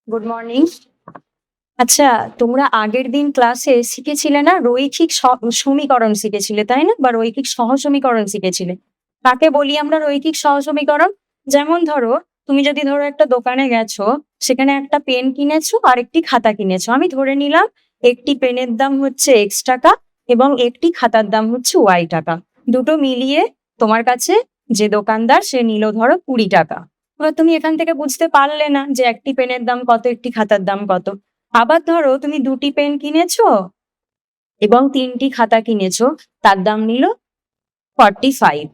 Good morning. আচ্ছা, তোমরা আগের দিন ক্লাসে শিখেছিলে না রৈখিক সমীকরণ শিখেছিলে, তাই না? বা রৈখিক সহসমীকরণ শিখেছিলে। কাকে বলি আমরা রৈখিক সহসমীকরণ? যেমন ধরো, তুমি যদি ধরো একটা দোকানে গেছো, সেখানে একটা পেন কিনেছো আর একটি খাতা কিনেছো। আমি ধরে নিলাম একটি পেনের দাম হচ্ছে X টাকা এবং একটি খাতার দাম হচ্ছে Y টাকা। দুটো মিলিয়ে তোমার কাছে যে দোকানদার সে নিল ধরো 20 টাকা। এবার তুমি এখান থেকে বুঝতে পারলে না যে একটি পেনের দাম কত, একটি খাতার দাম কত। আবার ধরো তুমি দুটি পেন কিনেছো এবং তিনটি খাতা কিনেছো, তার দাম নিল 45।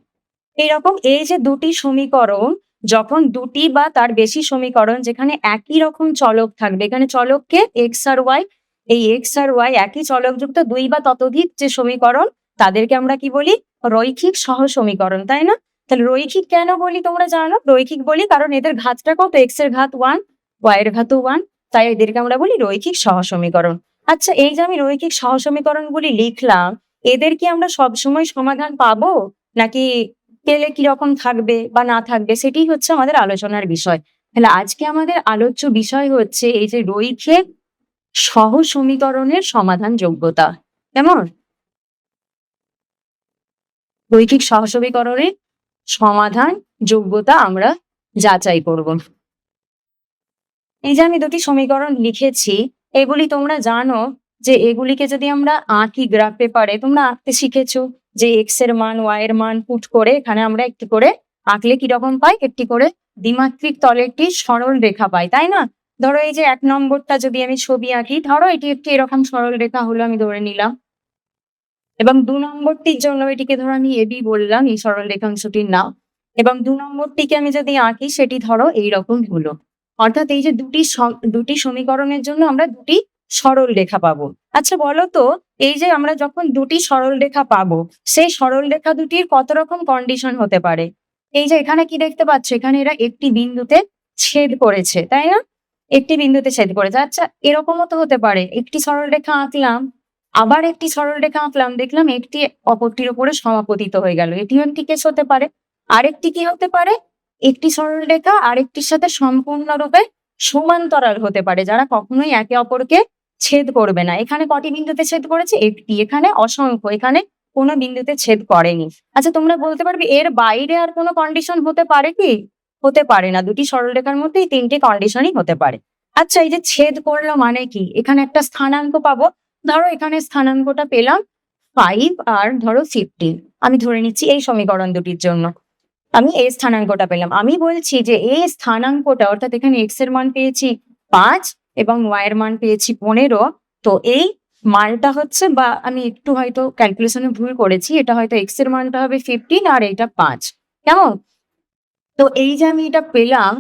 এইরকম এই যে দুটি সমীকরণ, যখন দুটি বা তার বেশি সমীকরণ যেখানে একই রকম চলক থাকবে, এখানে চলককে এক্স আর ওয়াই, এই এক্স আর ওয়াই একই চলকযুক্ত দুই বা ততোধিক যে সমীকরণ, তাদেরকে আমরা কি বলি? রৈখিক সহসমীকরণ, তাই না? তাহলে রৈখিক কেন বলি তোমরা জানো? রৈখিক বলি কারণ এদের ঘাতটা কত? এক্স এর ঘাত 1, ওয়াই এর ঘাতও 1, তাই এদেরকে আমরা বলি রৈখিক সহসমীকরণ। আচ্ছা, এই যে আমি রৈখিক সহসমীকরণগুলি লিখলাম, এদের কি আমরা সবসময় সমাধান পাবো, নাকি পেলে কিরকম থাকবে বা না থাকবে, সেটি হচ্ছে আমাদের আলোচনার বিষয়। তাহলে আজকে আমাদের আলোচ্য বিষয় হচ্ছে এই যে রৈখিক সহসমীকরণের সমাধান যোগ্যতা। কেমন? রৈখিক সহসমীকরণের সমাধান যোগ্যতা আমরা যাচাই করব। এই যে আমি দুটি সমীকরণ লিখেছি, এগুলি তোমরা জানো যে এগুলিকে যদি আমরা আঁকি গ্রাফ পেপারে, তোমরা আঁকতে শিখেছো যে এক্স এর মান ওয়াই এর মান পুট করে এখানে আমরা একটি করে আঁকলে কিরকম পাই? একটি করে দ্বিমাত্রিক তলে একটি সরল রেখা পাই, তাই না? ধরো এই যে 1 নম্বরটা যদি আমি ছবি আঁকি, ধরো এটি একটি এরকম সরল রেখা হলো, আমি ধরে নিলাম। এবং 2 নম্বরটির জন্য এটিকে ধরো আমি এবি বললাম, এই সরল রেখাংশটির নাম। এবং 2 নম্বরটিকে আমি যদি আঁকি, সেটি ধরো এইরকম হলো। অর্থাৎ এই যে দুটি সমীকরণের জন্য আমরা দুটি সরল রেখা পাবো। আচ্ছা বলো তো, এই যে আমরা যখন দুটি সরল রেখা পাবো, সেই সরল রেখা দুটির কত রকম কন্ডিশন হতে পারে? এই যে এখানে কি দেখতে পাচ্ছ, এখানে এরা একটি বিন্দুতে ছেদ করেছে, তাই না? একটি বিন্দুতে ছেদ করেছে। আচ্ছা, এরকমও তো হতে পারে, একটি সরল রেখা আঁকলাম, আবার একটি সরল রেখা আঁকলাম, দেখলাম একটি অপরটির উপরে সমাপতিত হয়ে গেল, এটিও একটি কেস হতে পারে। আরেকটি কি হতে পারে? একটি সরল রেখা আরেকটির সাথে সম্পূর্ণরূপে সমান্তরাল হতে পারে, যারা কখনোই একে অপরকে ছেদ করবে না। এখানে কটি বিন্দুতে ছেদ করেছে? একটি। এখানে অসংখ্য, এখানে কোনো বিন্দুতে ছেদ করেনি। আচ্ছা, তোমরা বলতে পারবে এর বাইরে আর কোনো কন্ডিশন হতে পারে কি? হতে পারে না। দুটি সরলরেখার মধ্যে এই তিনটি কন্ডিশনই হতে পারে। আচ্ছা, এই যে ছেদ করলো মানে কি? এখানে একটা স্থানাঙ্ক পাবো। ধরো এখানে স্থানাঙ্কটা পেলাম 5 আর ধরো 15। আমি ধরে নিচ্ছি এই সমীকরণ দুটির জন্য আমি এই স্থানাঙ্কটা পেলাম। আমি বলছি যে এই স্থানাঙ্কটা, অর্থাৎ এখানে এক্স এর মান পেয়েছি 5 এবং ওয়াই এর মান পেয়েছি 15। তো এই মানটা হচ্ছে, বা আমি একটু হয়তো ক্যালকুলেশনে ভুল করেছি, এটা হয়তো এক্স এর মানটা হবে 15 আর এটা 5। কেমন? তো এই যে আমি এটা পেলাম,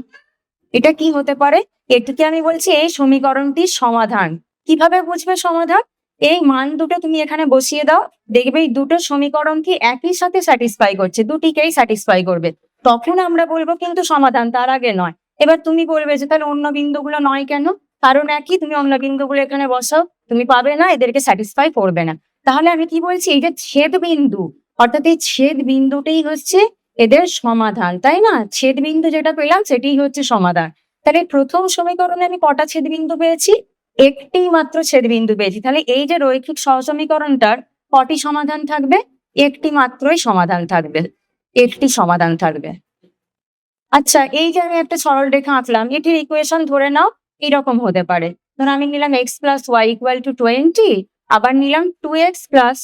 এটা কি হতে পারে? এটাকে আমি বলছি এই সমীকরণটির সমাধান। কিভাবে বুঝবে সমাধান? এই মান দুটো তুমি এখানে বসিয়ে দাও, দেখবে এই দুটো সমীকরণ কি একই সাথে স্যাটিসফাই করছে, দুটিকেই স্যাটিসফাই করবে, তখন আমরা বলবো কিন্তু সমাধান, তার আগে নয়। এবার তুমি বলবে যে তাহলে অন্য বিন্দুগুলো নয় কেন? কারণ একই, তুমি অন্য বিন্দুগুলো এখানে বসাও, তুমি পাবে না, এদেরকে স্যাটিসফাই করবে না। তাহলে আমি কি বলছি, এই যে ছেদ বিন্দু, অর্থাৎ এই ছেদ বিন্দুটাই হচ্ছে এদের সমাধান, তাই না? ছেদ বিন্দু যেটা পেলাম সেটাই হচ্ছে সমাধান। তাহলে প্রথম সমীকরণে আমি কটা ছেদবিন্দু পেয়েছি? একটি মাত্র ছেদবিন্দু পেয়েছি। তাহলে এই যে রৈখিক সহসমীকরণটার কটি সমাধান থাকবে? একটি মাত্রই সমাধান থাকবে, একটি সমাধান থাকবে। আচ্ছা, এই যে আমি একটা সরল রেখা আঁকলাম, এটির ইকুয়েশন ধরে নাও এইরকম হতে পারে। ধরো আমি নিলাম X plus Y equal to 20, আবার নিলাম 2x plus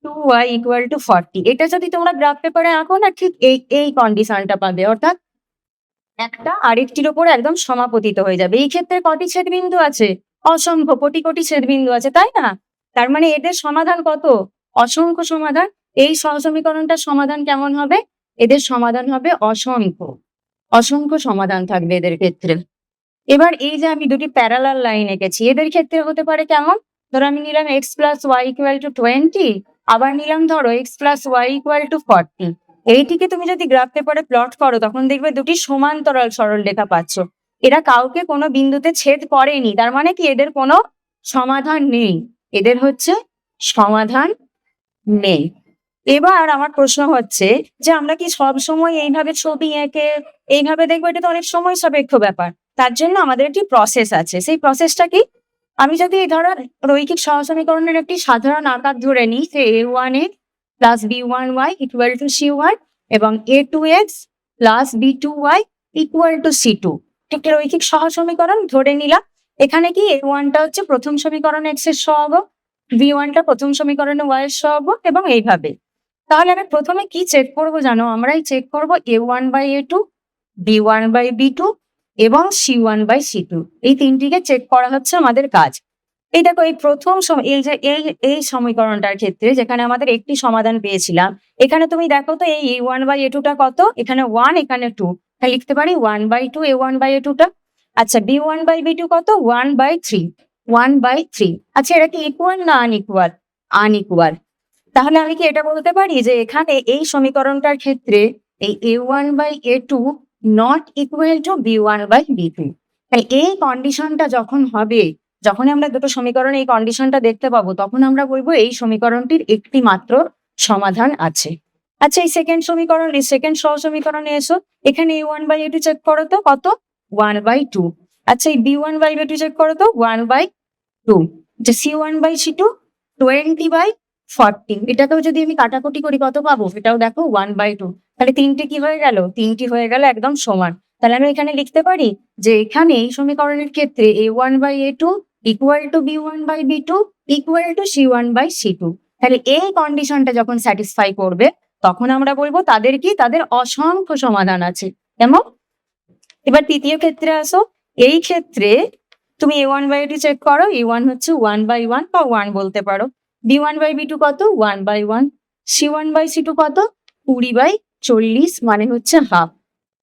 2y equal to 40। এটা যদি তোমরা গ্রাফ পেপারে আঁকো না, ঠিক এই কন্ডিশনটা পাবে, অর্থাৎ একটা আরেকটির উপর একদম সমাপতিত হয়ে যাবে। এই ক্ষেত্রে কটি ছেদবিন্দু আছে? অসংখ্য, কোটি কোটি ছেদবিন্দু আছে, তাই না? তার মানে এদের সমাধান কত? অসংখ্য সমাধান। এই সহসমীকরণটার সমাধান কেমন হবে? এদের সমাধান হবে অসংখ্য, অসংখ্য সমাধান থাকবে এদের ক্ষেত্রে। এবার এই যে আমি দুটি প্যারালাল লাইন এঁকেছি, এদের ক্ষেত্রে হতে পারে কেমন? ধরো আমি নিলাম X plus Y equal to 20, আবার নিলাম ধরো X plus Y equal to 40। এইটিকে তুমি যদি গ্রাফ পেপারে প্লট করো, তখন দেখবে দুটি সমান্তরাল সরল রেখা পাচ্ছ। এরা কাউকে কোনো বিন্দুতে ছেদ করেনি, তার মানে কি এদের কোনো সমাধান নেই, এদের হচ্ছে সমাধান নেই। এবার আমার প্রশ্ন হচ্ছে যে আমরা কি সব সময় এইভাবে ছবি এঁকে এইভাবে দেখবো? এটা তো অনেক সময় সাপেক্ষ ব্যাপার। তার জন্য আমাদের একটি প্রসেস আছে। সেই প্রসেসটা কি? আমি যদি এই ধরো রৈখিক সহসমীকরণের একটি সাধারণ আকার ধরে নিই যে a1x plus b1y equal to c1 এবং a2x plus b2y equal to c2, একটি রৈখিক সহসমীকরণ ধরে নিলাম। এখানে কি a1টা হচ্ছে প্রথম সমীকরণে x এর সহগ, b1টা প্রথম সমীকরণে y এর সহগ এবং এইভাবে। তাহলে আমি প্রথমে কি চেক করব জানো? আমরাই চেক করব a1/a2, b1/b2 এবং c1/c2, এই তিনটিকে চেক করা হচ্ছে আমাদের কাজ। এই দেখো এই প্রথম এই যে এই সমীকরণটার ক্ষেত্রে যেখানে আমাদের একটি সমাধান পেয়েছিলাম, এখানে তুমি দেখো তো এই a1/a2টা কত? এখানে 1, এখানে 2, তাহলে লিখতে পারি 1/2 a1/a2টা। আচ্ছা b1/b2 কত? 1/3, 1/3। আচ্ছা এটা কি ইকুয়াল না আনইকুয়াল? আনইকুয়াল। তাহলে আমি কি এটা বলতে পারি যে এখানে এই সমীকরণটার ক্ষেত্রে এই a1/a2 not equal to b1/b2? তাই এই কন্ডিশনটা যখন হবে, যখন আমরা দুটো সমীকরণে এই কন্ডিশনটা দেখতে পাবো, তখন আমরা বলবো এই সমীকরণটির একটি মাত্র সমাধান আছে। আচ্ছা এই সেকেন্ড সমীকরণ, এই সেকেন্ড সহ সমীকরণে এসো। এখানে a1/a2 চেক করো তো কত? 1/2। আচ্ছা এই b1/b2 চেক করো তো 1/2। যে c1/c2 20/40, এটাকেও যদি আমি কাটাকুটি করি কত পাবো? এটাও দেখো 1/2। তাহলে তিনটে কি হয়ে গেল? তিনটি হয়ে গেল একদম সমান। তাহলে আমি এখানে লিখতে পারি যে এখানে এই সমীকরণের ক্ষেত্রে a1/a2 equal to b1/b2 equal to c1/c2। তাহলে এই কন্ডিশনটা যখন স্যাটিসফাই করবে, তখন আমরা বলবো তাদের কি? তাদের অসংখ্য সমাধান আছে। কেমন? এবার তৃতীয় ক্ষেত্রে আসো। এই ক্ষেত্রে তুমি a1/a2 চেক করো, a1 হচ্ছে 1/1 বা 1 বলতে পারো, b1/b2 কত? 1/1, c1/c2 কত? 20/40, মানে হচ্ছে হাফ।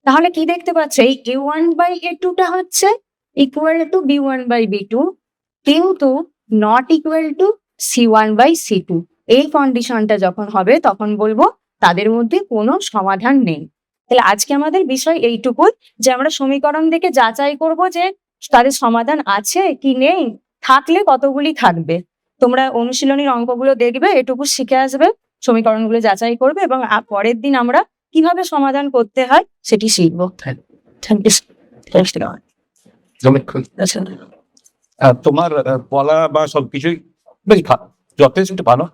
তাহলে কি দেখতে পাচ্ছ? এই a1/a2টা হচ্ছে ইকুয়াল টু b1/b2 কিন্তু নট ইকুয়াল টু c1/c2। এই কন্ডিশনটা যখন হবে তখন বলবো তাদের মধ্যে কোনো সমাধান নেই। তাহলে আজকে আমাদের বিষয় এইটুকুই যে আমরা সমীকরণ দেখে যাচাই করব যে তাদের সমাধান আছে কি নেই, থাকলে কতগুলি থাকবে। তোমরা অনুশীলনীর অঙ্কগুলো দেখবে, এটুকু শিখে আসবে, সমীকরণগুলো যাচাই করবে এবং পরের দিন আমরা কিভাবে সমাধান করতে হয় সেটি শিখবো। Thank you. তোমার বলা বা সবকিছুই বেশ ভালো, যথেষ্ট ভালো,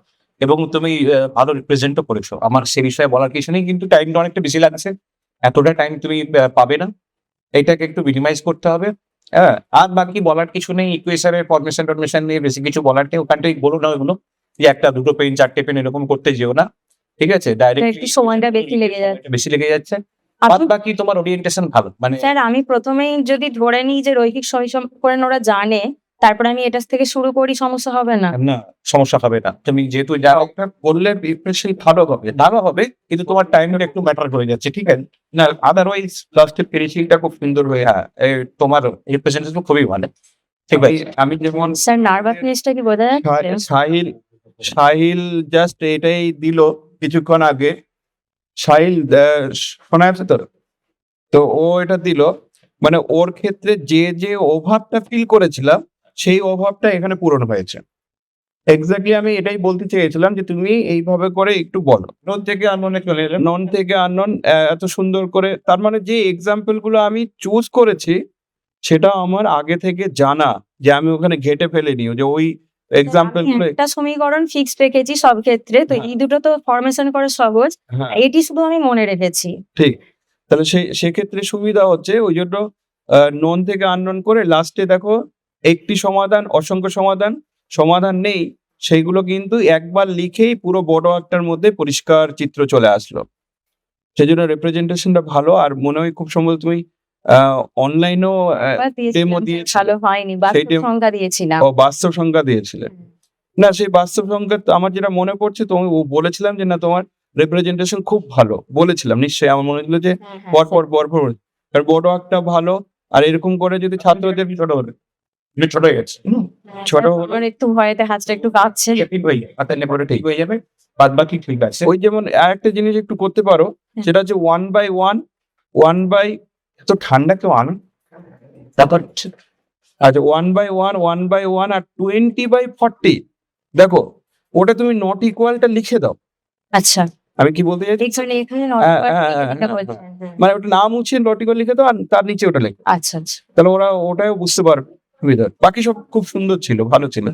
এবং তুমি ভালো রিপ্রেজেন্টও করেছো। আমার সে বিষয়ে বলার কিছু নেই, কিন্তু টাইমটা অনেকটা বেশি লাগছে। এতটা টাইম তুমি পাবে না, এইটাকে একটু মিনিমাইজ করতে হবে। হ্যাঁ, আর বাকি বলার কিছু নেই। ইকুয়েশনের ফরমেশন টরমেশন নিয়ে বেশি কিছু বলার নেই। ওখানটাই বলো না ওগুলো যে একটা দুটো পেন চারটে পেন এরকম করতে যেও না, ঠিক আছে? ডাইরেক্ট সময়টা বেশি লেগে যাচ্ছে। বাকি তোমার ওরিয়েন্টেশন ভালো। মানে স্যার আমি প্রথমেই যদি ধরে নিই যে রৈখিক সহসমীকরণ ওরা জানে, তারপরে আমি এটা থেকে শুরু করি, সমস্যা হবে না? না, সমস্যা হবে না। তুমি যেহেতু যা একটা করলে প্রিপারেশন ভালো হবে, কিন্তু তোমার টাইমের একটু ম্যাটার হয়ে যাচ্ছে, ঠিক আছে? না আদারওয়াইজ লাস্টের ফিনিশিংটা খুব সুন্দর হয়ে তোমার রিপ্রেজেন্টেশন খুবই ভালো। ঠিক আছে, আমি যেমন স্যার নার্ভাসনেসটা কি বোঝা যাচ্ছে? সাহিল জাস্ট এটাই দিল কিছুক্ষণ আগে। সাহিল শোনা যাচ্ছে তোর? তো ও এটা দিল, মানে ওর ক্ষেত্রে যে অভাবটা ফিল করেছিলাম সেই অভাবটা এখানে পূরণ হয়েছে। এক্স্যাক্টলি আমি এটাই বলতে চেয়েছিলাম যে তুমি এইভাবে করে একটু বলো। নন থেকে আননোনে চলে এলেন, নন থেকে আননোন এত সুন্দর করে, তার মানে যে এক্সাম্পল গুলো আমি চুজ করেছি সেটা আমার আগে থেকে জানা, যে আমি ওখানে ঘেটে ফেলিনি যে ওই এক্সাম্পল গুলো। একটা সমীকরণ ফিক্সড রেখেছি সব ক্ষেত্রে, তো এই দুটো তো ফরমেশন করা সহজ, এটি শুধু আমি মনে রেখেছি। ঠিক, তাহলে সেক্ষেত্রে সুবিধা হচ্ছে ওই জন্য নন থেকে আননোন করে লাস্টে দেখো একটি সমাধান, অসংখ্য সমাধান নেই, সেইগুলো কিন্তু একবার লিখেই পুরো বড় একটার মধ্যে পরিষ্কার চিত্র চলে আসলো। সেই জন্য রিপ্রেজেন্টেশনটা ভালো। আর মনে হয় খুব সম্ভবত তুমি অনলাইনেও ডেমো দিয়েছিলে। ভালো হয়নি, বাস্তব সংখ্যা দিয়েছিলাম। ও বাস্তব সংখ্যা দিয়েছিলে? না, সেই বাস্তব সংখ্যা আমার যেটা মনে পড়ছে, তুমি বলেছিলাম যে না তোমার রিপ্রেজেন্টেশন খুব ভালো বলেছিলাম। নিশ্চয়ই আমার মনে হলো যে পরপর বড় একটা ভালো। আর এরকম করে যদি ছাত্রদের ছোট হয়ে গেছে, ছোট একটু ভয়েতে হাতটা একটু কাঁপছে, ঠিক হয়ে যাবে, বাদ বাকি ঠিক আছে। ওই যেমন আরেকটা জিনিস একটু করতে পারো, সেটা হচ্ছে 1/1 এত ঠান্ডা কেউ আনো, তারপর আচ্ছা 1/1 আর 20/40, দেখো ওটা তুমি নট ইকুয়ালটা লিখে দাও। আচ্ছা আমি কি বলতে চাইছি এখানে এখানে হ্যাঁ, নটপাট হ্যাঁ, হ্যাঁ, এটা হ্যাঁ, বলছেন, হ্যাঁ। মানে ওটা নাম হচ্ছে নটিকল লিখে তো আর তার নিচে ওটা লেখে আচ্ছা আচ্ছা। তাহলে ওরা ওটাও বুঝতে পারবে সুবিধা বাকি সব খুব সুন্দর ছিল ভালো ছিল